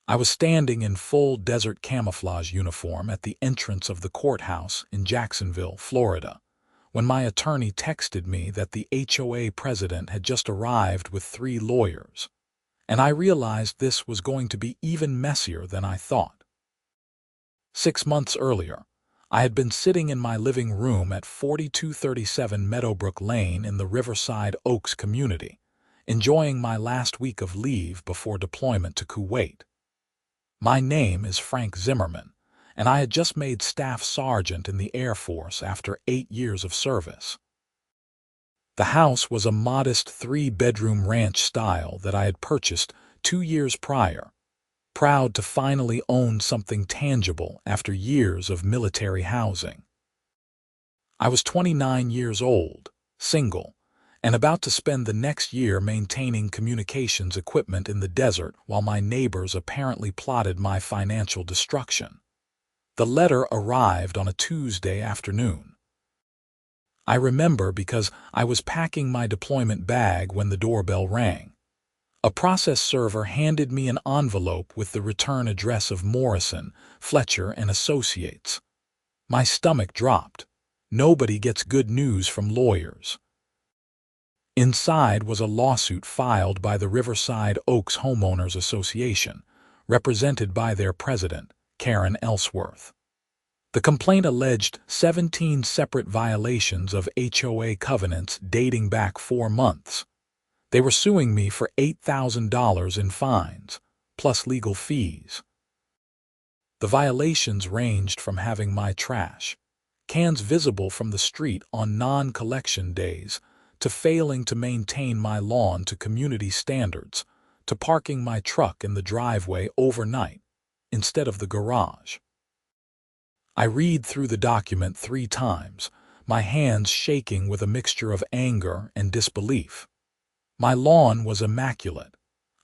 I was standing in full desert camouflage uniform at the entrance of the courthouse in Jacksonville, Florida, when my attorney texted me that the HOA president had just arrived with 3 lawyers, and I realized this was going to be even messier than I thought. 6 months earlier, I had been sitting in my living room at 4237 Meadowbrook Lane in the Riverside Oaks community, enjoying my last week of leave before deployment to Kuwait. My name is Frank Zimmerman, and I had just made Staff Sergeant in the Air Force after 8 years of service. The house was a modest 3-bedroom ranch style that I had purchased 2 years prior, proud to finally own something tangible after years of military housing. I was 29 years old, single, and about to spend the next year maintaining communications equipment in the desert while my neighbors apparently plotted my financial destruction. The letter arrived on a Tuesday afternoon. I remember because I was packing my deployment bag when the doorbell rang. A process server handed me an envelope with the return address of Morrison, Fletcher and Associates. My stomach dropped. Nobody gets good news from lawyers. Inside was a lawsuit filed by the Riverside Oaks Homeowners Association, represented by their president, Karen Ellsworth. The complaint alleged 17 separate violations of HOA covenants dating back 4 months. They were suing me for $8,000 in fines, plus legal fees. The violations ranged from having my trash cans visible from the street on non-collection days, to failing to maintain my lawn to community standards, to parking my truck in the driveway overnight instead of the garage. I read through the document 3 times, my hands shaking with a mixture of anger and disbelief. My lawn was immaculate.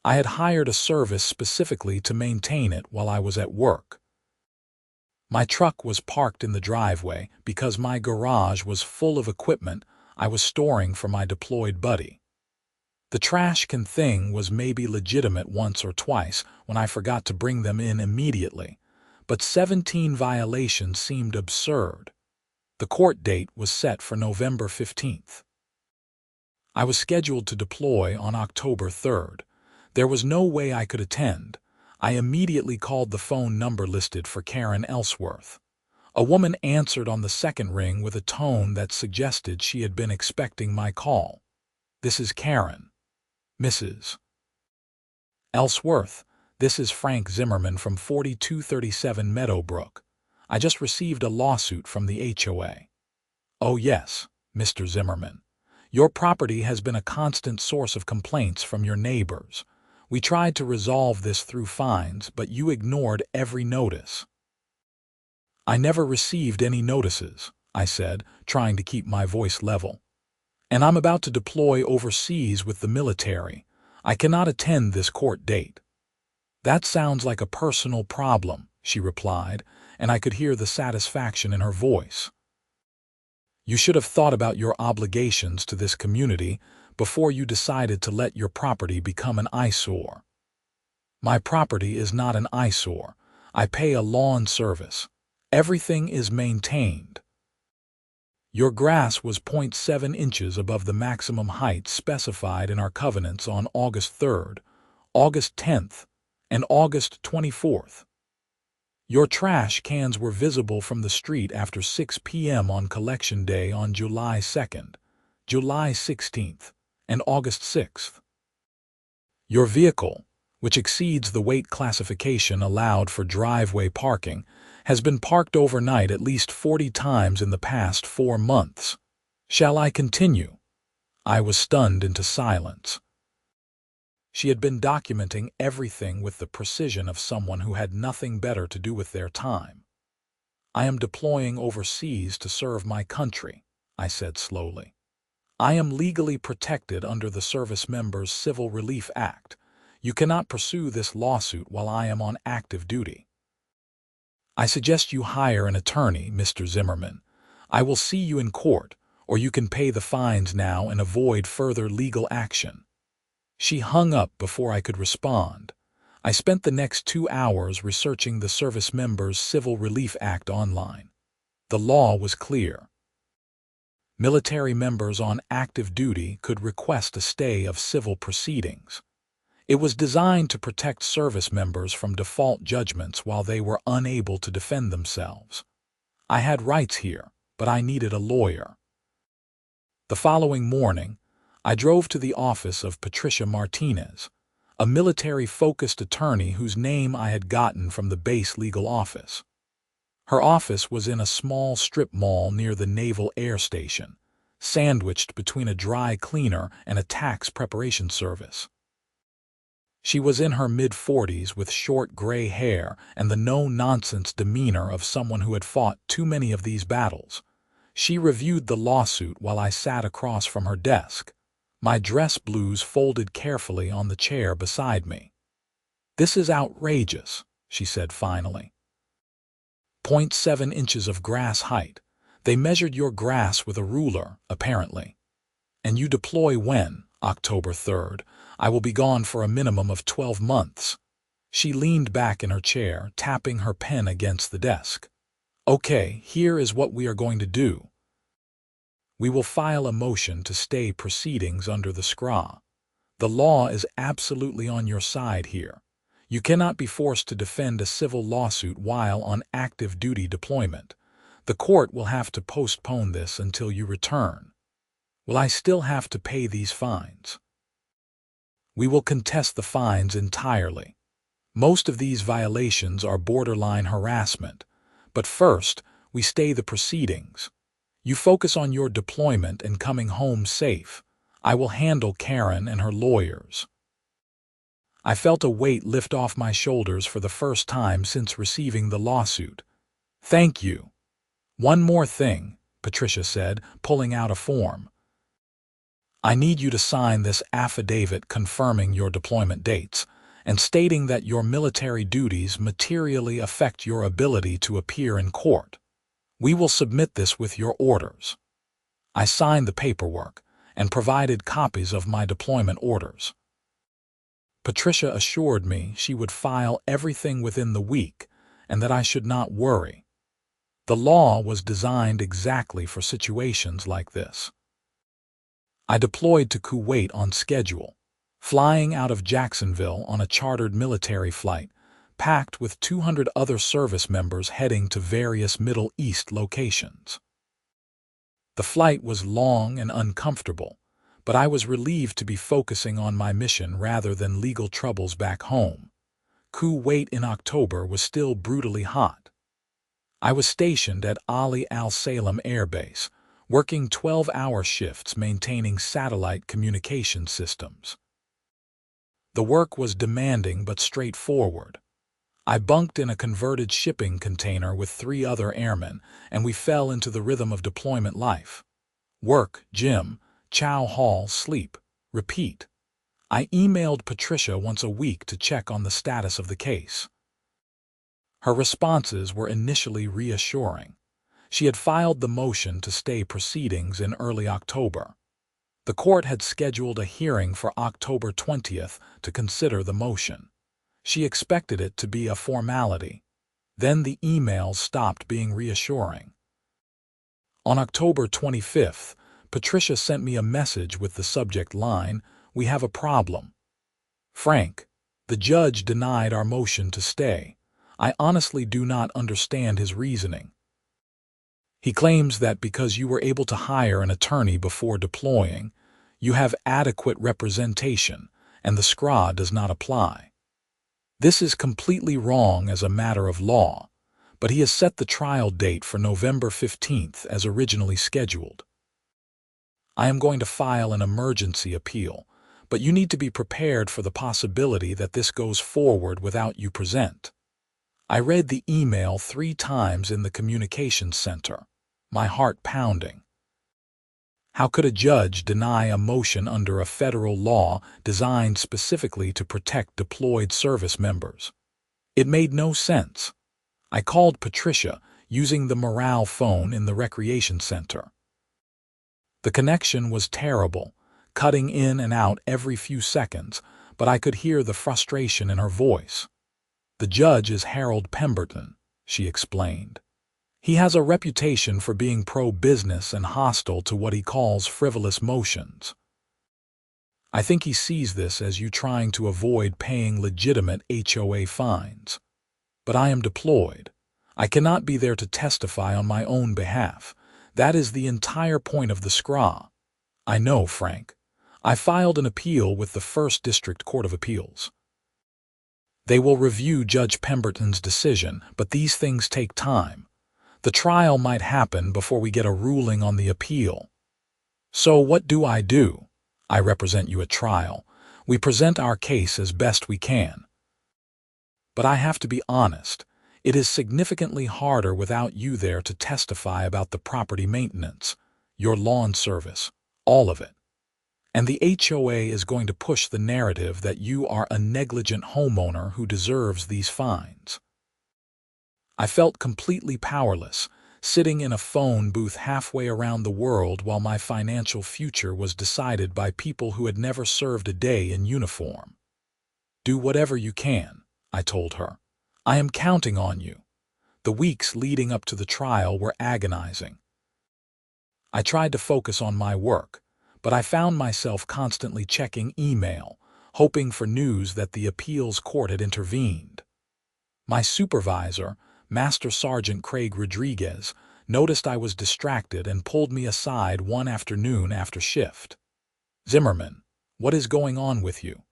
I had hired a service specifically to maintain it while I was at work. My truck was parked in the driveway because my garage was full of equipment I was storing for my deployed buddy. The trash can thing was maybe legitimate once or twice when I forgot to bring them in immediately, but 17 violations seemed absurd. The court date was set for November 15th. I was scheduled to deploy on October 3rd. There was no way I could attend. I immediately called the phone number listed for Karen Ellsworth. A woman answered on the second ring with a tone that suggested she had been expecting my call. "This is Karen. Mrs. Ellsworth, this is Frank Zimmerman from 4237 Meadowbrook. I just received a lawsuit from the HOA. Oh yes, Mr. Zimmerman. Your property has been a constant source of complaints from your neighbors. We tried to resolve this through fines, but you ignored every notice." "I never received any notices," I said, trying to keep my voice level. "And I'm about to deploy overseas with the military. I cannot attend this court date." "That sounds like a personal problem," she replied, and I could hear the satisfaction in her voice. "You should have thought about your obligations to this community before you decided to let your property become an eyesore." "My property is not an eyesore. I pay a lawn service. Everything is maintained." "Your grass was 0.7 inches above the maximum height specified in our covenants on August 3rd, August 10th, and August 24th. Your trash cans were visible from the street after 6 p.m. on collection day on July 2nd, July 16th, and August 6th. Your vehicle, which exceeds the weight classification allowed for driveway parking, has been parked overnight at least 40 times in the past 4 months. Shall I continue?" I was stunned into silence. She had been documenting everything with the precision of someone who had nothing better to do with their time. "I am deploying overseas to serve my country," I said slowly. "I am legally protected under the Servicemembers Civil Relief Act. You cannot pursue this lawsuit while I am on active duty. I suggest you hire an attorney, Mr. Zimmerman. I will see you in court, or you can pay the fines now and avoid further legal action." She hung up before I could respond. I spent the next 2 hours researching the Servicemembers Civil Relief Act online. The law was clear. Military members on active duty could request a stay of civil proceedings. It was designed to protect service members from default judgments while they were unable to defend themselves. I had rights here, but I needed a lawyer. The following morning, I drove to the office of Patricia Martinez, a military-focused attorney whose name I had gotten from the base legal office. Her office was in a small strip mall near the Naval Air Station, sandwiched between a dry cleaner and a tax preparation service. She was in her mid-40s with short gray hair and the no-nonsense demeanor of someone who had fought too many of these battles. She reviewed the lawsuit while I sat across from her desk, my dress blues folded carefully on the chair beside me. "This is outrageous," she said finally. 0.7 inches of grass height. They measured your grass with a ruler, apparently. And you deploy when? October 3rd. I will be gone for a minimum of 12 months. She leaned back in her chair, tapping her pen against the desk. Okay, here is what we are going to do. We will file a motion to stay proceedings under the SCRA. The law is absolutely on your side here. You cannot be forced to defend a civil lawsuit while on active duty deployment. The court will have to postpone this until you return. Will I still have to pay these fines? We will contest the fines entirely. Most of these violations are borderline harassment, but first, we stay the proceedings. You focus on your deployment and coming home safe. I will handle Karen and her lawyers. I felt a weight lift off my shoulders for the first time since receiving the lawsuit. Thank you. One more thing, Patricia said, pulling out a form. I need you to sign this affidavit confirming your deployment dates and stating that your military duties materially affect your ability to appear in court. We will submit this with your orders. I signed the paperwork and provided copies of my deployment orders. Patricia assured me she would file everything within the week and that I should not worry. The law was designed exactly for situations like this. I deployed to Kuwait on schedule, flying out of Jacksonville on a chartered military flight, packed with 200 other service members heading to various Middle East locations. The flight was long and uncomfortable, but I was relieved to be focusing on my mission rather than legal troubles back home. Kuwait in October was still brutally hot. I was stationed at Ali Al Salem Air Base, working 12-hour shifts maintaining satellite communication systems. The work was demanding but straightforward. I bunked in a converted shipping container with 3 other airmen, and we fell into the rhythm of deployment life. Work, gym, chow hall, sleep, repeat. I emailed Patricia once a week to check on the status of the case. Her responses were initially reassuring. She had filed the motion to stay proceedings in early October. The court had scheduled a hearing for October 20th to consider the motion. She expected it to be a formality. Then the emails stopped being reassuring. On October 25th, Patricia sent me a message with the subject line, "We have a problem." Frank, the judge denied our motion to stay. I honestly do not understand his reasoning. He claims that because you were able to hire an attorney before deploying, you have adequate representation and the SCRA does not apply. This is completely wrong as a matter of law, but he has set the trial date for November 15th as originally scheduled. I am going to file an emergency appeal, but you need to be prepared for the possibility that this goes forward without you present. I read the email 3 times in the communications center, my heart pounding. How could a judge deny a motion under a federal law designed specifically to protect deployed service members? It made no sense. I called Patricia using the morale phone in the recreation center. The connection was terrible, cutting in and out every few seconds, but I could hear the frustration in her voice. "The judge is Harold Pemberton," she explained. "He has a reputation for being pro-business and hostile to what he calls frivolous motions. I think he sees this as you trying to avoid paying legitimate HOA fines. But I am deployed. I cannot be there to testify on my own behalf. That is the entire point of the SCRA." "I know, Frank. I filed an appeal with the First District Court of Appeals. They will review Judge Pemberton's decision, but these things take time. The trial might happen before we get a ruling on the appeal." "So what do? I represent you at trial. We present our case as best we can. But I have to be honest, it is significantly harder without you there to testify about the property maintenance, your lawn service, all of it. And the HOA is going to push the narrative that you are a negligent homeowner who deserves these fines." I felt completely powerless, sitting in a phone booth halfway around the world while my financial future was decided by people who had never served a day in uniform. "Do whatever you can," I told her. "I am counting on you." The weeks leading up to the trial were agonizing. I tried to focus on my work, but I found myself constantly checking email, hoping for news that the appeals court had intervened. My supervisor, Master Sergeant Craig Rodriguez, noticed I was distracted and pulled me aside one afternoon after shift. "Zimmerman, what is going on with you?"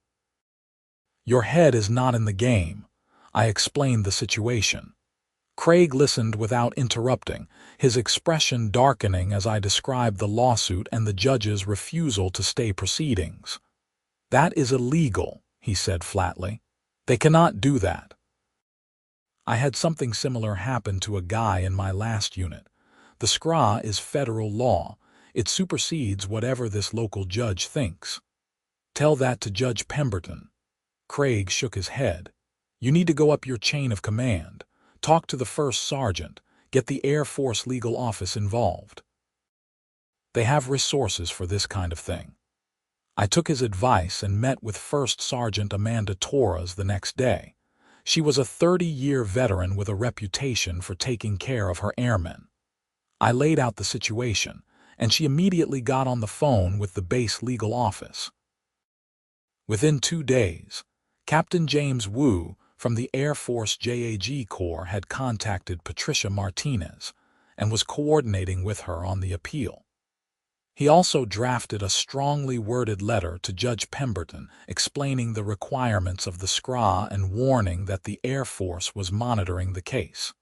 "Your head is not in the game." I explained the situation. Craig listened without interrupting, his expression darkening as I described the lawsuit and the judge's refusal to stay proceedings. "That is illegal," he said flatly. "They cannot do that." I had something similar happen to a guy in my last unit. The SCRA is federal law. It supersedes whatever this local judge thinks. "Tell that to Judge Pemberton." Craig shook his head. "You need to go up your chain of command. Talk to the first sergeant. Get the Air Force legal office involved. They have resources for this kind of thing." I took his advice and met with First Sergeant Amanda Torres the next day. She was a 30-year veteran with a reputation for taking care of her airmen. I laid out the situation, and she immediately got on the phone with the base legal office. Within 2 days, Captain James Wu from the Air Force JAG Corps had contacted Patricia Martinez and was coordinating with her on the appeal. He also drafted a strongly worded letter to Judge Pemberton explaining the requirements of the SCRA and warning that the Air Force was monitoring the case.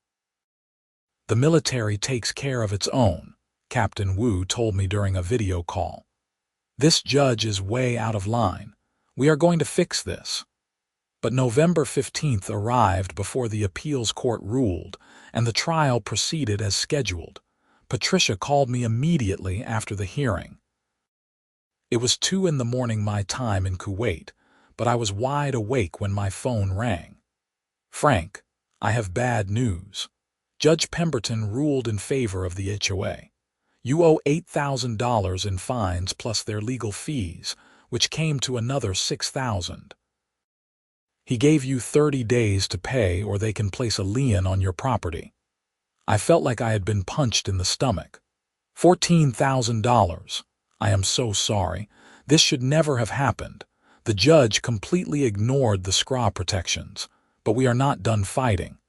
"The military takes care of its own," Captain Wu told me during a video call. "This judge is way out of line. We are going to fix this." But November 15th arrived before the appeals court ruled, and the trial proceeded as scheduled. Patricia called me immediately after the hearing. It was 2 in the morning my time in Kuwait, but I was wide awake when my phone rang. "Frank, I have bad news. Judge Pemberton ruled in favor of the HOA. You owe $8,000 in fines plus their legal fees, which came to another $6,000. He gave you 30 days to pay or they can place a lien on your property." I felt like I had been punched in the stomach. $14,000. I am so sorry. This should never have happened. The judge completely ignored the SCRA protections, but we are not done fighting.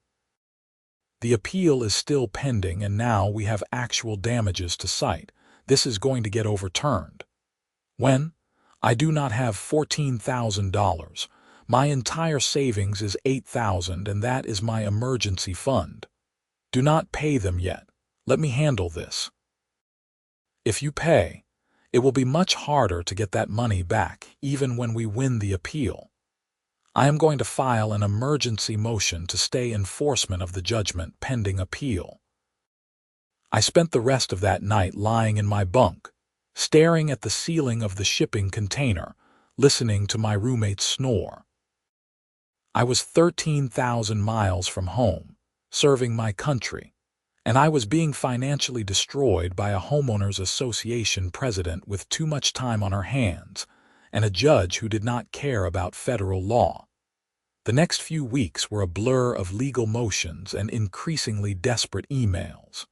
The appeal is still pending and now we have actual damages to cite. This is going to get overturned. When? I do not have $14,000. My entire savings is $8,000 and that is my emergency fund. Do not pay them yet. Let me handle this. If you pay, it will be much harder to get that money back, even when we win the appeal. I am going to file an emergency motion to stay enforcement of the judgment pending appeal. I spent the rest of that night lying in my bunk, staring at the ceiling of the shipping container, listening to my roommates snore. I was 13,000 miles from home, serving my country, and I was being financially destroyed by a homeowners association president with too much time on her hands and a judge who did not care about federal law. The next few weeks were a blur of legal motions and increasingly desperate emails.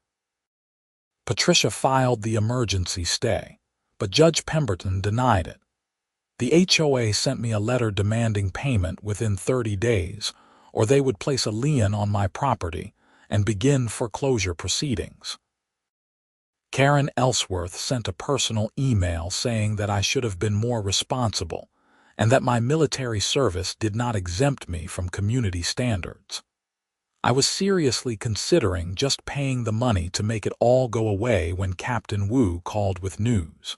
Patricia filed the emergency stay, but Judge Pemberton denied it. The HOA sent me a letter demanding payment within 30 days, or they would place a lien on my property and begin foreclosure proceedings. Karen Ellsworth sent a personal email saying that I should have been more responsible and that my military service did not exempt me from community standards. I was seriously considering just paying the money to make it all go away when Captain Wu called with news.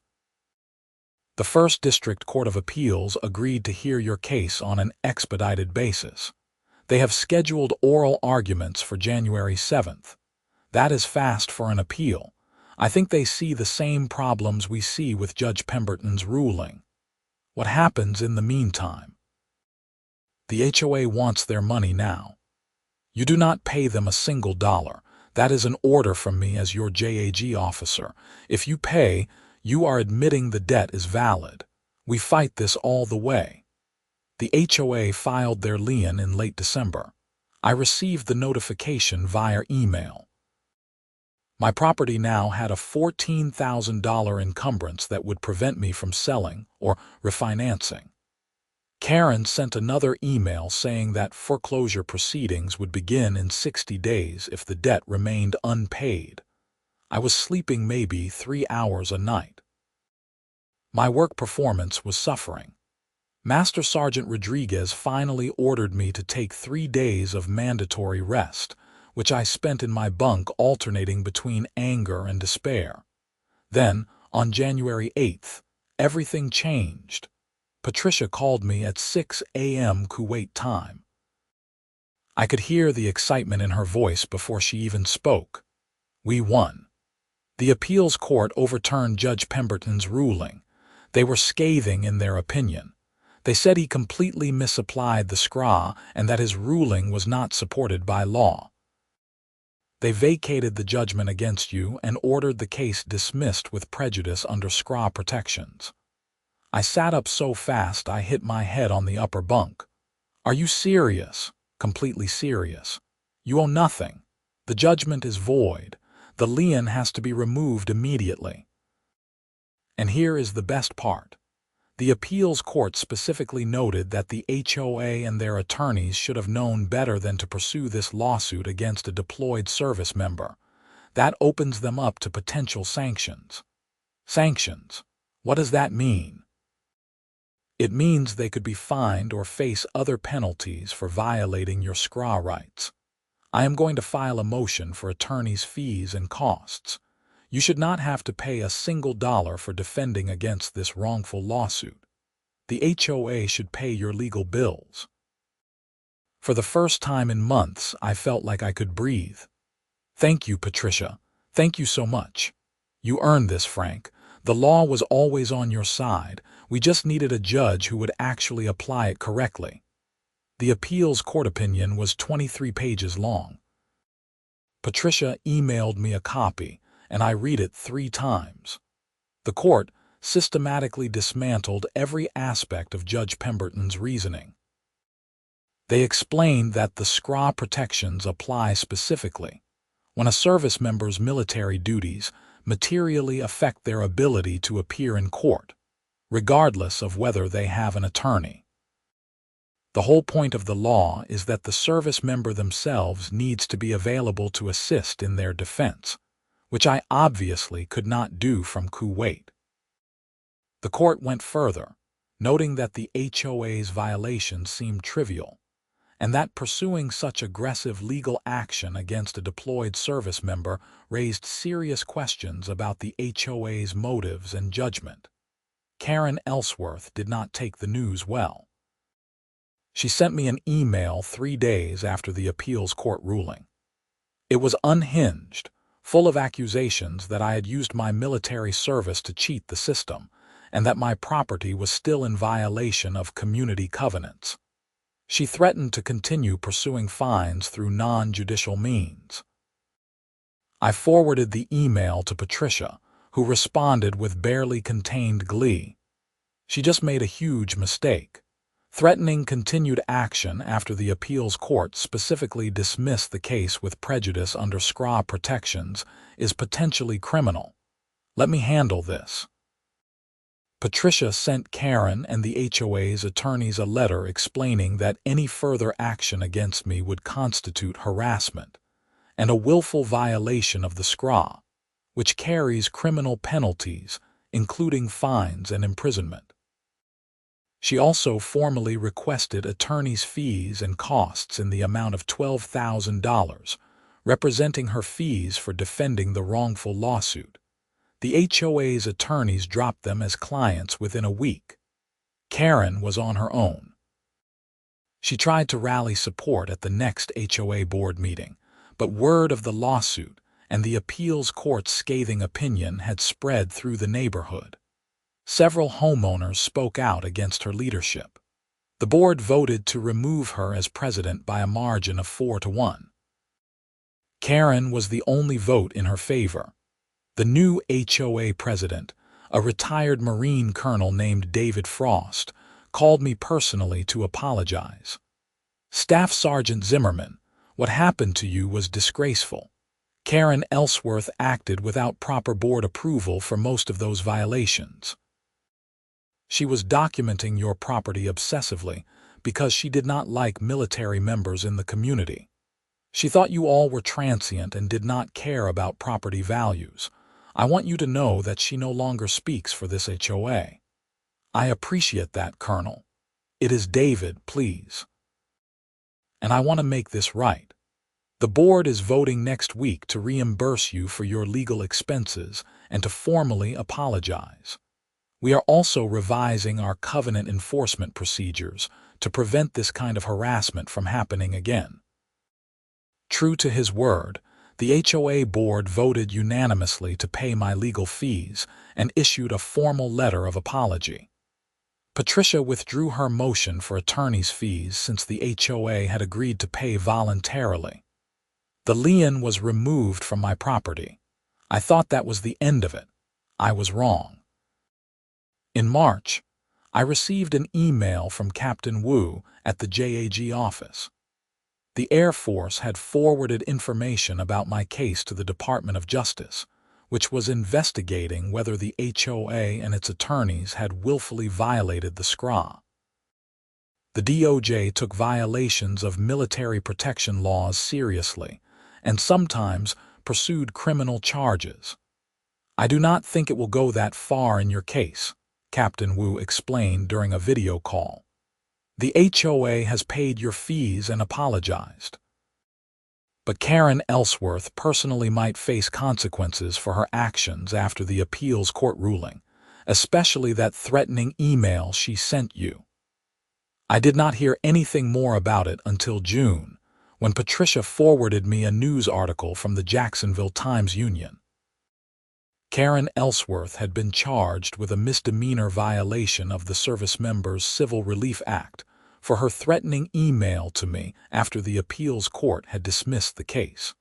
The First District Court of Appeals agreed to hear your case on an expedited basis. They have scheduled oral arguments for January 7th. That is fast for an appeal. I think they see the same problems we see with Judge Pemberton's ruling. What happens in the meantime? The HOA wants their money now. You do not pay them a single dollar. That is an order from me as your JAG officer. If you pay, you are admitting the debt is valid. We fight this all the way. The HOA filed their lien in late December. I received the notification via email. My property now had a $14,000 encumbrance that would prevent me from selling or refinancing. Karen sent another email saying that foreclosure proceedings would begin in 60 days if the debt remained unpaid. I was sleeping maybe 3 hours a night. My work performance was suffering. Master Sergeant Rodriguez finally ordered me to take 3 days of mandatory rest, which I spent in my bunk alternating between anger and despair. Then, on January 8th, everything changed. Patricia called me at 6 a.m. Kuwait time. I could hear the excitement in her voice before she even spoke. We won. The appeals court overturned Judge Pemberton's ruling. They were scathing in their opinion. They said he completely misapplied the SCRA and that his ruling was not supported by law. They vacated the judgment against you and ordered the case dismissed with prejudice under SCRA protections. I sat up so fast I hit my head on the upper bunk. Are you serious? Completely serious. You owe nothing. The judgment is void. The lien has to be removed immediately. And here is the best part. The appeals court specifically noted that the HOA and their attorneys should have known better than to pursue this lawsuit against a deployed service member. That opens them up to potential sanctions. Sanctions. What does that mean? It means they could be fined or face other penalties for violating your SCRA rights. I am going to file a motion for attorneys' fees and costs. You should not have to pay a single dollar for defending against this wrongful lawsuit. The HOA should pay your legal bills. For the first time in months, I felt like I could breathe. Thank you, Patricia. Thank you so much. You earned this, Frank. The law was always on your side. We just needed a judge who would actually apply it correctly. The appeals court opinion was 23 pages long. Patricia emailed me a copy, and I read it 3 times. The court systematically dismantled every aspect of Judge Pemberton's reasoning. They explained that the SCRA protections apply specifically when a service member's military duties materially affect their ability to appear in court, regardless of whether they have an attorney. The whole point of the law is that the service member themselves needs to be available to assist in their defense, which I obviously could not do from Kuwait. The court went further, noting that the HOA's violations seemed trivial, and that pursuing such aggressive legal action against a deployed service member raised serious questions about the HOA's motives and judgment. Karen Ellsworth did not take the news well. She sent me an email 3 days after the appeals court ruling. It was unhinged, full of accusations that I had used my military service to cheat the system, and that my property was still in violation of community covenants. She threatened to continue pursuing fines through non-judicial means. I forwarded the email to Patricia, who responded with barely contained glee. She just made a huge mistake. Threatening continued action after the appeals court specifically dismissed the case with prejudice under SCRA protections is potentially criminal. Let me handle this. Patricia sent Karen and the HOA's attorneys a letter explaining that any further action against me would constitute harassment and a willful violation of the SCRA, which carries criminal penalties, including fines and imprisonment. She also formally requested attorney's fees and costs in the amount of $12,000, representing her fees for defending the wrongful lawsuit. The HOA's attorneys dropped them as clients within a week. Karen was on her own. She tried to rally support at the next HOA board meeting, but word of the lawsuit and the appeals court's scathing opinion had spread through the neighborhood. Several homeowners spoke out against her leadership. The board voted to remove her as president by a margin of 4-1. Karen was the only vote in her favor. The new HOA president, a retired Marine colonel named David Frost, called me personally to apologize. Staff Sergeant Zimmerman, what happened to you was disgraceful. Karen Ellsworth acted without proper board approval for most of those violations. She was documenting your property obsessively because she did not like military members in the community. She thought you all were transient and did not care about property values. I want you to know that she no longer speaks for this HOA. I appreciate that, Colonel. It is David, please. And I want to make this right. The board is voting next week to reimburse you for your legal expenses and to formally apologize. We are also revising our covenant enforcement procedures to prevent this kind of harassment from happening again. True to his word, the HOA board voted unanimously to pay my legal fees and issued a formal letter of apology. Patricia withdrew her motion for attorney's fees since the HOA had agreed to pay voluntarily. The lien was removed from my property. I thought that was the end of it. I was wrong. In March, I received an email from Captain Wu at the JAG office. The Air Force had forwarded information about my case to the Department of Justice, which was investigating whether the HOA and its attorneys had willfully violated the SCRA. The DOJ took violations of military protection laws seriously and sometimes pursued criminal charges. I do not think it will go that far in your case, Captain Wu explained during a video call. The HOA has paid your fees and apologized. But Karen Ellsworth personally might face consequences for her actions after the appeals court ruling, especially that threatening email she sent you. I did not hear anything more about it until June, when Patricia forwarded me a news article from the Jacksonville Times-Union. Karen Ellsworth had been charged with a misdemeanor violation of the Servicemembers Civil Relief Act for her threatening email to me after the appeals court had dismissed the case.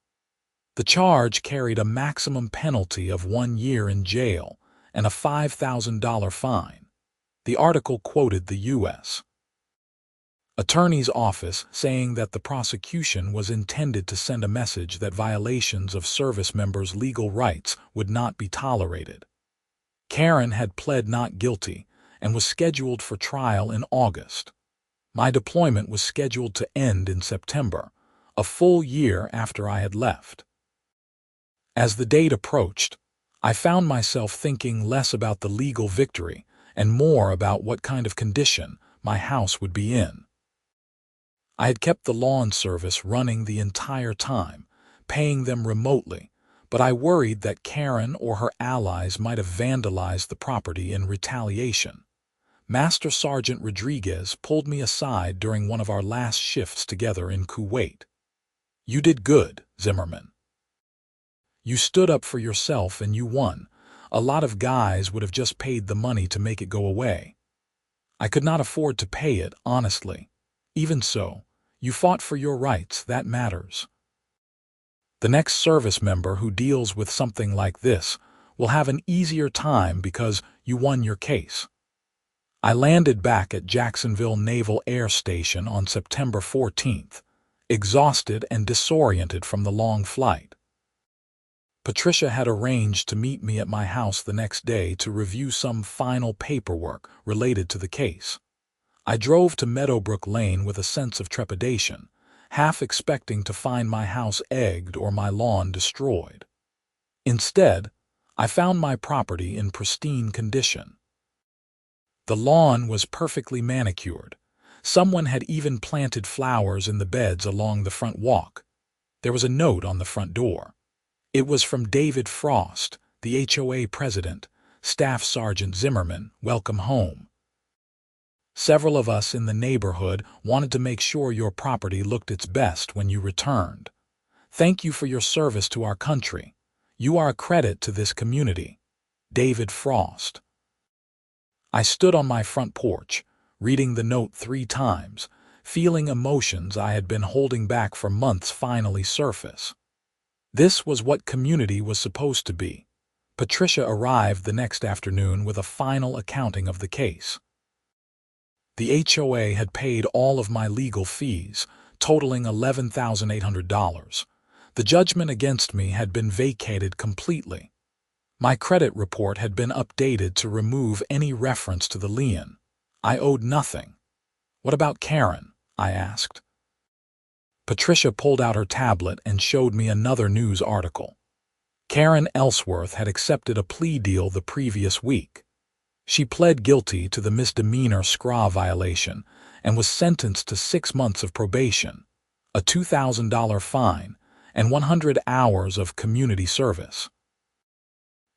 The charge carried a maximum penalty of 1 year in jail and a $5,000 fine. The article quoted the U.S. Attorney's Office saying that the prosecution was intended to send a message that violations of service members' legal rights would not be tolerated. Karen had pled not guilty and was scheduled for trial in August. My deployment was scheduled to end in September, a full year after I had left. As the date approached, I found myself thinking less about the legal victory and more about what kind of condition my house would be in. I had kept the lawn service running the entire time, paying them remotely, but I worried that Karen or her allies might have vandalized the property in retaliation. Master Sergeant Rodriguez pulled me aside during one of our last shifts together in Kuwait. "You did good, Zimmerman. You stood up for yourself and you won. A lot of guys would have just paid the money to make it go away. I could not afford to pay it, honestly. Even so, you fought for your rights, that matters. The next service member who deals with something like this will have an easier time because you won your case. I landed back at Jacksonville Naval Air Station on September 14th, exhausted and disoriented from the long flight. Patricia had arranged to meet me at my house the next day to review some final paperwork related to the case. I drove to Meadowbrook Lane with a sense of trepidation, half expecting to find my house egged or my lawn destroyed. Instead, I found my property in pristine condition. The lawn was perfectly manicured. Someone had even planted flowers in the beds along the front walk. There was a note on the front door. It was from David Frost, the HOA president, Staff Sergeant Zimmerman, welcome home. Several of us in the neighborhood wanted to make sure your property looked its best when you returned. Thank you for your service to our country. You are a credit to this community. David Frost. I stood on my front porch, reading the note 3 times, feeling emotions I had been holding back for months finally surface. This was what community was supposed to be. Patricia arrived the next afternoon with a final accounting of the case. The HOA had paid all of my legal fees, totaling $11,800. The judgment against me had been vacated completely. My credit report had been updated to remove any reference to the lien. I owed nothing. What about Karen? I asked. Patricia pulled out her tablet and showed me another news article. Karen Ellsworth had accepted a plea deal the previous week. She pled guilty to the misdemeanor SCRA violation and was sentenced to 6 months of probation, a $2,000 fine, and 100 hours of community service.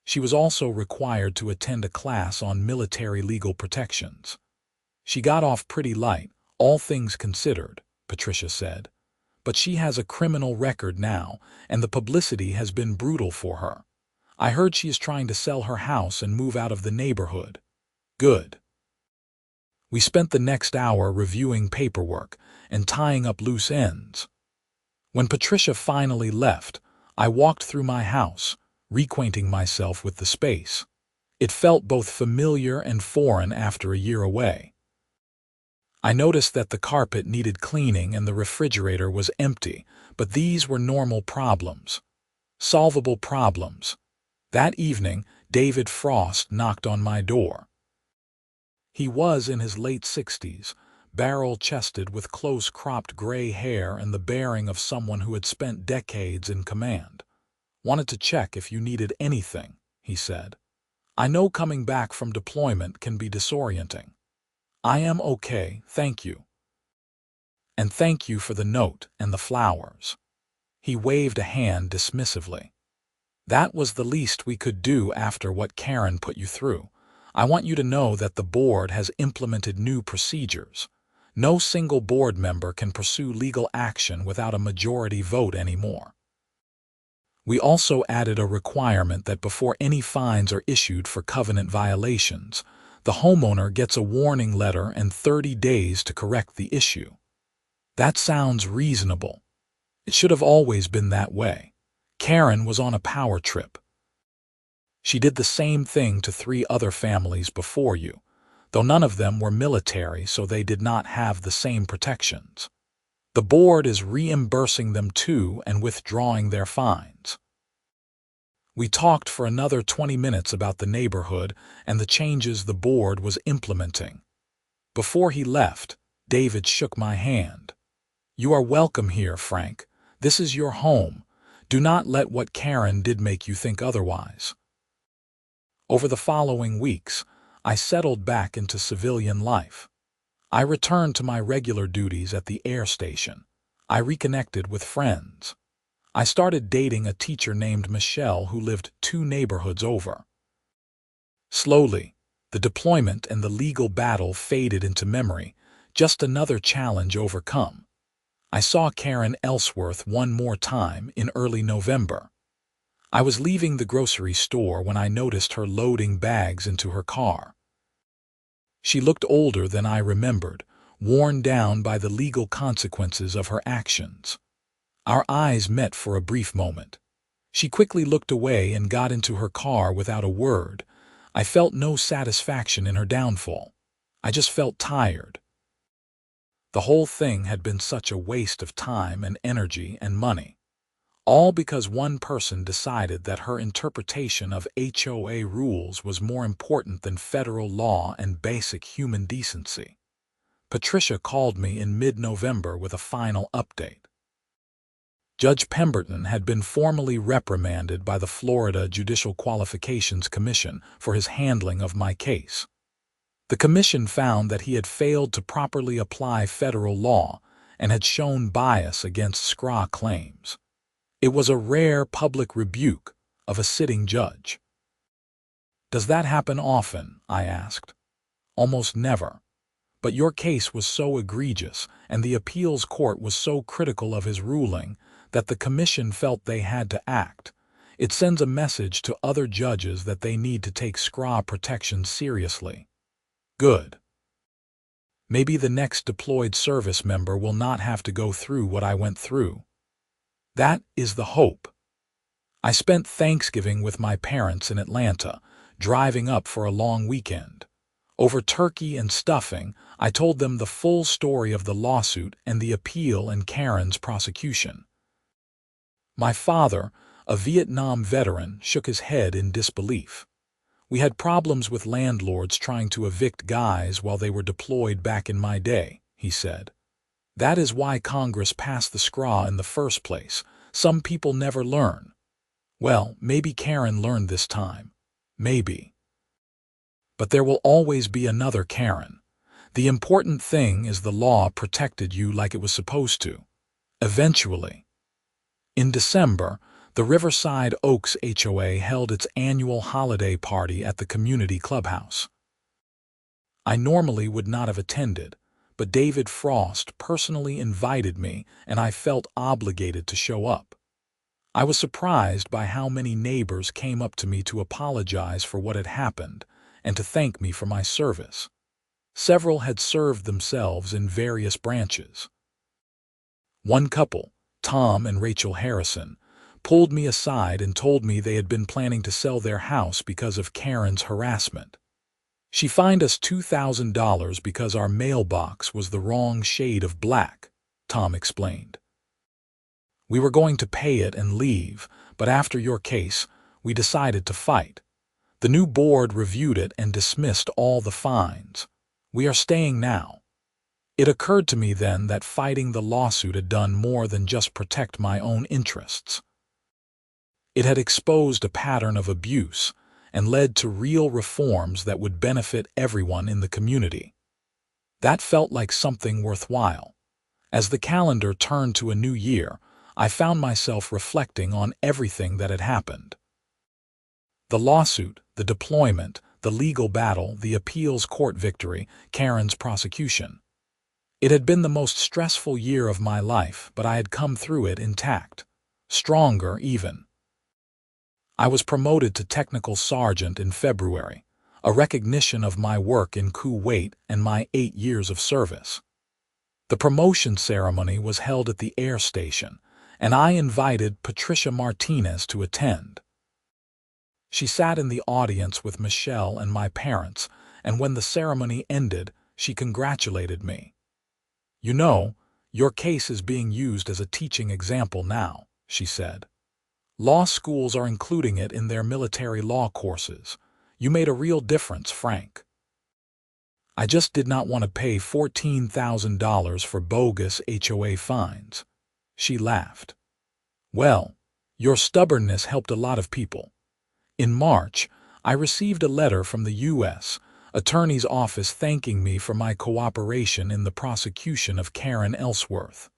She was also required to attend a class on military legal protections. She got off pretty light, all things considered, Patricia said. But she has a criminal record now, and the publicity has been brutal for her. I heard she is trying to sell her house and move out of the neighborhood. Good. We spent the next hour reviewing paperwork and tying up loose ends. When Patricia finally left, I walked through my house, reacquainting myself with the space. It felt both familiar and foreign after a year away. I noticed that the carpet needed cleaning and the refrigerator was empty, but these were normal problems. Solvable problems. That evening, David Frost knocked on my door. He was in his late 60s, barrel-chested with close-cropped gray hair and the bearing of someone who had spent decades in command. Wanted to check if you needed anything, he said. I know coming back from deployment can be disorienting. I am okay, thank you. And thank you for the note and the flowers. He waved a hand dismissively. That was the least we could do after what Karen put you through. I want you to know that the board has implemented new procedures. No single board member can pursue legal action without a majority vote anymore. We also added a requirement that before any fines are issued for covenant violations, the homeowner gets a warning letter and 30 days to correct the issue. That sounds reasonable. It should have always been that way. Karen was on a power trip. She did the same thing to 3 other families before you, though none of them were military, so they did not have the same protections. The board is reimbursing them too and withdrawing their fines. We talked for another 20 minutes about the neighborhood and the changes the board was implementing. Before he left, David shook my hand. You are welcome here, Frank. This is your home. Do not let what Karen did make you think otherwise. Over the following weeks, I settled back into civilian life. I returned to my regular duties at the air station. I reconnected with friends. I started dating a teacher named Michelle who lived 2 neighborhoods over. Slowly, the deployment and the legal battle faded into memory, just another challenge overcome. I saw Karen Ellsworth one more time in early November. I was leaving the grocery store when I noticed her loading bags into her car. She looked older than I remembered, worn down by the legal consequences of her actions. Our eyes met for a brief moment. She quickly looked away and got into her car without a word. I felt no satisfaction in her downfall. I just felt tired. The whole thing had been such a waste of time and energy and money, all because one person decided that her interpretation of HOA rules was more important than federal law and basic human decency. Patricia called me in mid-November with a final update. Judge Pemberton had been formally reprimanded by the Florida Judicial Qualifications Commission for his handling of my case. The commission found that he had failed to properly apply federal law and had shown bias against SCRA claims. It was a rare public rebuke of a sitting judge. "Does that happen often?" I asked. "Almost never. But your case was so egregious and the appeals court was so critical of his ruling that the commission felt they had to act. It sends a message to other judges that they need to take SCRA protection seriously." Good. Maybe the next deployed service member will not have to go through what I went through. That is the hope. I spent Thanksgiving with my parents in Atlanta, driving up for a long weekend. Over turkey and stuffing, I told them the full story of the lawsuit and the appeal and Karen's prosecution. My father, a Vietnam veteran, shook his head in disbelief. "We had problems with landlords trying to evict guys while they were deployed back in my day," he said. "That is why Congress passed the SCRA in the first place. Some people never learn." Well, maybe Karen learned this time. Maybe. But there will always be another Karen. The important thing is the law protected you like it was supposed to. Eventually. In December, the Riverside Oaks HOA held its annual holiday party at the community clubhouse. I normally would not have attended, but David Frost personally invited me and I felt obligated to show up. I was surprised by how many neighbors came up to me to apologize for what had happened and to thank me for my service. Several had served themselves in various branches. One couple, Tom and Rachel Harrison, pulled me aside and told me they had been planning to sell their house because of Karen's harassment. "She fined us $2,000 because our mailbox was the wrong shade of black," Tom explained. "We were going to pay it and leave, but after your case, we decided to fight. The new board reviewed it and dismissed all the fines. We are staying now." It occurred to me then that fighting the lawsuit had done more than just protect my own interests. It had exposed a pattern of abuse and led to real reforms that would benefit everyone in the community. That felt like something worthwhile. As the calendar turned to a new year, I found myself reflecting on everything that had happened. The lawsuit, the deployment, the legal battle, the appeals court victory, Karen's prosecution. It had been the most stressful year of my life, but I had come through it intact. Stronger, even. I was promoted to technical sergeant in February, a recognition of my work in Kuwait and my 8 years of service. The promotion ceremony was held at the air station, and I invited Patricia Martinez to attend. She sat in the audience with Michelle and my parents, and when the ceremony ended, she congratulated me. "You know, your case is being used as a teaching example now," she said. "Law schools are including it in their military law courses. You made a real difference, Frank." I just did not want to pay $14,000 for bogus HOA fines. She laughed. "Well, your stubbornness helped a lot of people." In March, I received a letter from the U.S. Attorney's Office thanking me for my cooperation in the prosecution of Karen Ellsworth.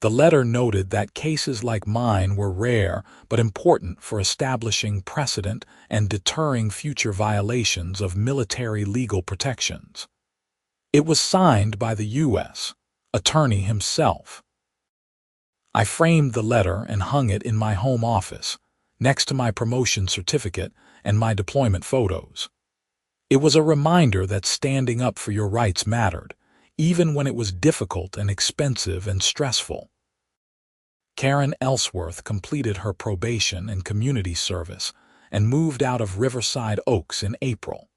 The letter noted that cases like mine were rare but important for establishing precedent and deterring future violations of military legal protections. It was signed by the U.S. Attorney himself. I framed the letter and hung it in my home office, next to my promotion certificate and my deployment photos. It was a reminder that standing up for your rights mattered, even when it was difficult and expensive and stressful. Karen Ellsworth completed her probation and community service and moved out of Riverside Oaks in April.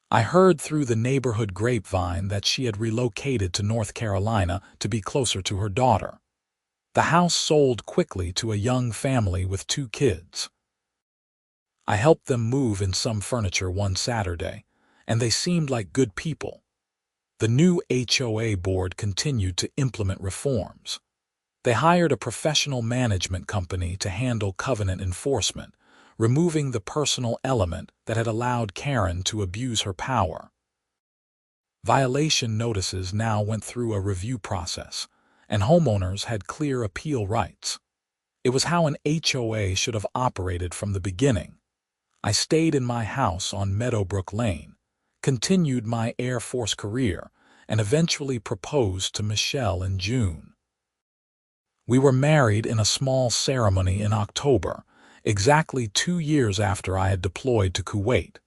I heard through the neighborhood grapevine that she had relocated to North Carolina to be closer to her daughter. The house sold quickly to a young family with 2 kids. I helped them move in some furniture one Saturday, and they seemed like good people. The new HOA board continued to implement reforms. They hired a professional management company to handle covenant enforcement, removing the personal element that had allowed Karen to abuse her power. Violation notices now went through a review process, and homeowners had clear appeal rights. It was how an HOA should have operated from the beginning. I stayed in my house on Meadowbrook Lane, continued my Air Force career, and eventually proposed to Michelle in June. We were married in a small ceremony in October, exactly 2 years after I had deployed to Kuwait.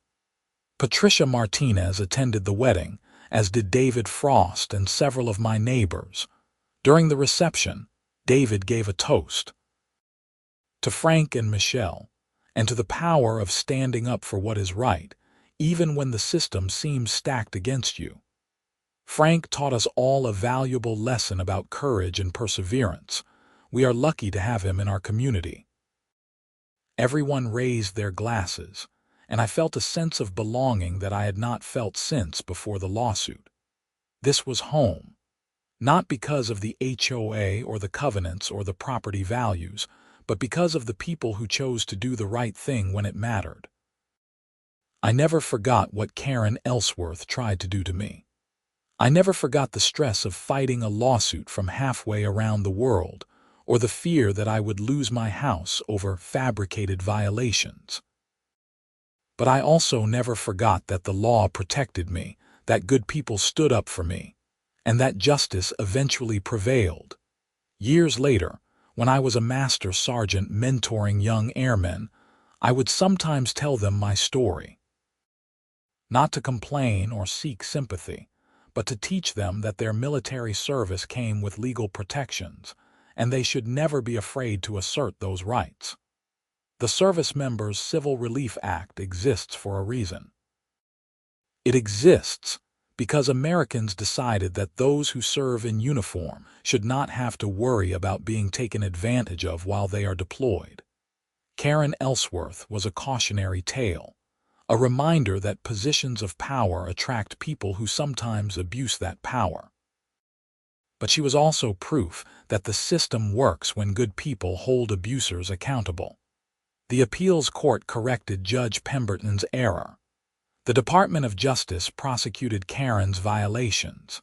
Patricia Martinez attended the wedding, as did David Frost and several of my neighbors. During the reception, David gave a toast to Frank and Michelle, and to the power of standing up for what is right, even when the system seems stacked against you. Frank taught us all a valuable lesson about courage and perseverance. We are lucky to have him in our community. Everyone raised their glasses, and I felt a sense of belonging that I had not felt since before the lawsuit. This was home, not because of the HOA or the covenants or the property values, but because of the people who chose to do the right thing when it mattered. I never forgot what Karen Ellsworth tried to do to me. I never forgot the stress of fighting a lawsuit from halfway around the world, or the fear that I would lose my house over fabricated violations. But I also never forgot that the law protected me, that good people stood up for me, and that justice eventually prevailed. Years later, when I was a master sergeant mentoring young airmen, I would sometimes tell them my story. Not to complain or seek sympathy, but to teach them that their military service came with legal protections, and they should never be afraid to assert those rights. The Servicemembers Civil Relief Act exists for a reason. It exists because Americans decided that those who serve in uniform should not have to worry about being taken advantage of while they are deployed. Karen Ellsworth was a cautionary tale, a reminder that positions of power attract people who sometimes abuse that power. But she was also proof that the system works when good people hold abusers accountable. The appeals court corrected Judge Pemberton's error. The Department of Justice prosecuted Karen's violations.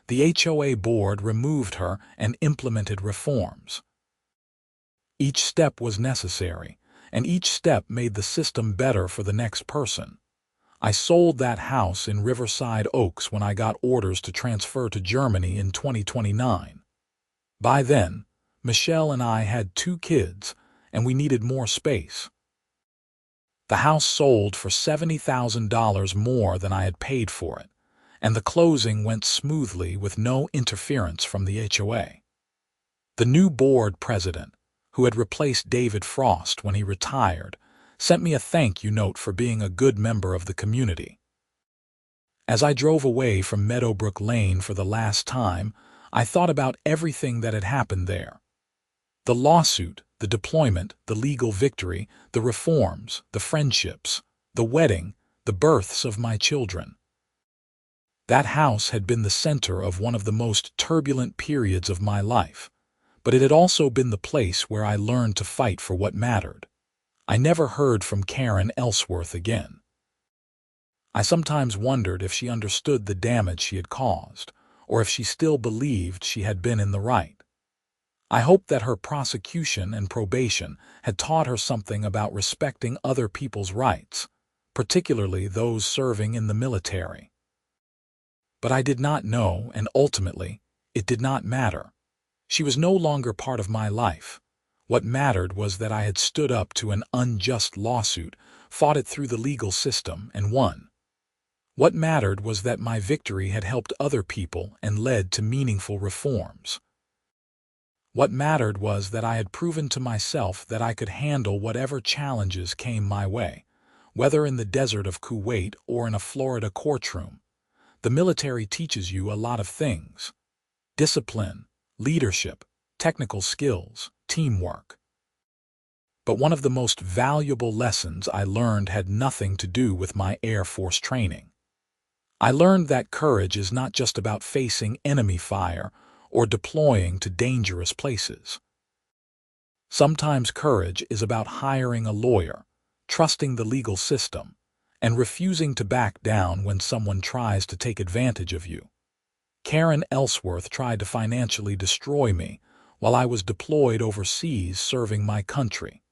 The HOA board removed her and implemented reforms. Each step was necessary, and each step made the system better for the next person. I sold that house in Riverside Oaks when I got orders to transfer to Germany in 2029. By then, Michelle and I had 2 kids, and we needed more space. The house sold for $70,000 more than I had paid for it, and the closing went smoothly with no interference from the HOA. The new board president, who had replaced David Frost when he retired, sent me a thank you note for being a good member of the community. As I drove away from Meadowbrook Lane for the last time, I thought about everything that had happened there. The lawsuit, the deployment, the legal victory, the reforms, the friendships, the wedding, the births of my children. That house had been the center of one of the most turbulent periods of my life, but it had also been the place where I learned to fight for what mattered. I never heard from Karen Ellsworth again. I sometimes wondered if she understood the damage she had caused, or if she still believed she had been in the right. I hoped that her prosecution and probation had taught her something about respecting other people's rights, particularly those serving in the military. But I did not know, and ultimately, it did not matter. She was no longer part of my life. What mattered was that I had stood up to an unjust lawsuit, fought it through the legal system, and won. What mattered was that my victory had helped other people and led to meaningful reforms. What mattered was that I had proven to myself that I could handle whatever challenges came my way, Whether in the desert of Kuwait or in a Florida courtroom, the military teaches you a lot of things: discipline, leadership, technical skills, teamwork. But one of the most valuable lessons I learned had nothing to do with my Air Force training. I learned that courage is not just about facing enemy fire or deploying to dangerous places. Sometimes courage is about hiring a lawyer, trusting the legal system, and refusing to back down when someone tries to take advantage of you. Karen Ellsworth tried to financially destroy me while I was deployed overseas serving my country.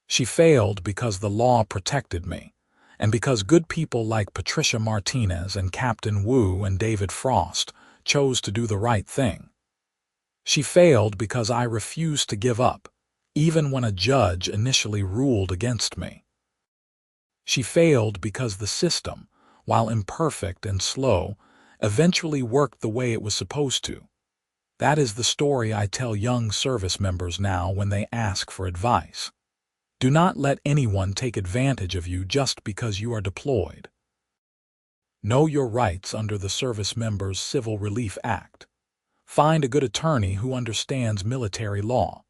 She failed because the law protected me, and because good people like Patricia Martinez and Captain Wu and David Frost chose to do the right thing. She failed because I refused to give up, even when a judge initially ruled against me. She failed because the system, while imperfect and slow, eventually worked the way it was supposed to. That is the story I tell young service members now when they ask for advice. Do not let anyone take advantage of you just because you are deployed. Know your rights under the Servicemembers Civil Relief Act. Find a good attorney who understands military law.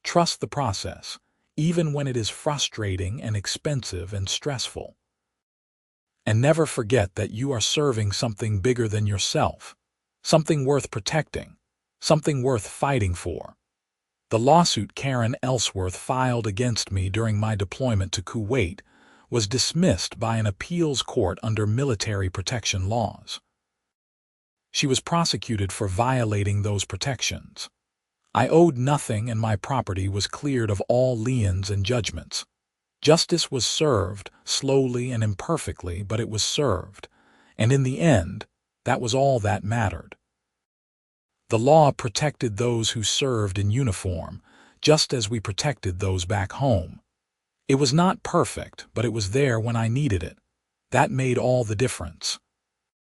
Trust the process, even when it is frustrating and expensive and stressful. And never forget that you are serving something bigger than yourself, something worth protecting, something worth fighting for. The lawsuit Karen Ellsworth filed against me during my deployment to Kuwait was dismissed by an appeals court under military protection laws. She was prosecuted for violating those protections. I owed nothing and my property was cleared of all liens and judgments. Justice was served, slowly and imperfectly, but it was served, and in the end, that was all that mattered. The law protected those who served in uniform, just as we protected those back home. It was not perfect, but it was there when I needed it. That made all the difference.